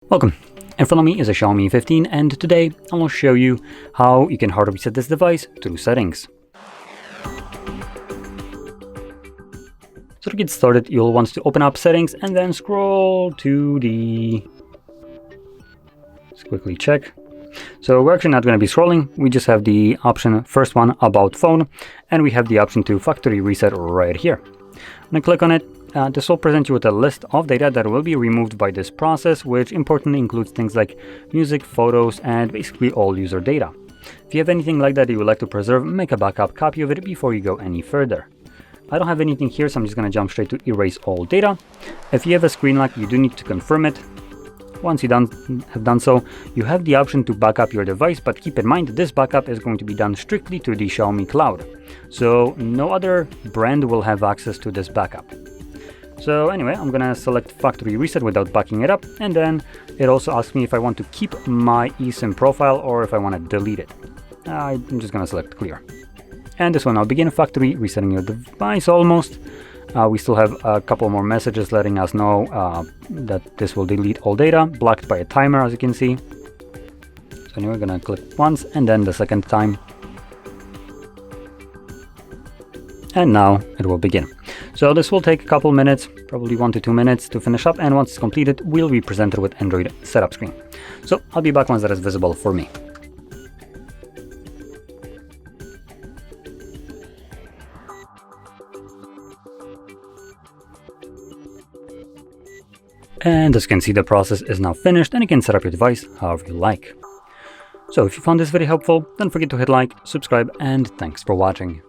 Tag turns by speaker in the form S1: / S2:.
S1: Welcome. In front of me is a Xiaomi 15 and today I will show you how you can hard reset this device through settings. So to get started, you'll want to open up settings and then scroll to the... Let's quickly check. So we're actually not going to be scrolling, we just have the option, first one, about phone, and we have the option to factory reset right here. I'm going to click on it. This will present you with a list of data that will be removed by this process, which importantly includes things like music, photos, and basically all user data. If you have anything like that you would like to preserve, make a backup copy of it before you go any further. I don't have anything here, so I'm just going to jump straight to erase all data. If you have a screen lock, you do need to confirm it. Once you have done so, you have the option to back up your device, but keep in mind this backup is going to be done strictly to the Xiaomi cloud. So no other brand will have access to this backup. So anyway, I'm gonna select factory reset without backing it up, and then it also asks me if I want to keep my eSIM profile or if I want to delete it. I'm just gonna select clear. And this will now begin factory resetting your device almost. We still have a couple more messages letting us know that this will delete all data, blocked by a timer, as you can see. So anyway, we're gonna click once and then the second time. And now it will begin. So this will take a couple minutes, probably 1 to 2 minutes to finish up, and once it's completed, we'll be presented with Android setup screen. So I'll be back once that is visible for me. And as you can see, the process is now finished and you can set up your device however you like. So if you found this very helpful, don't forget to hit like, subscribe, and thanks for watching.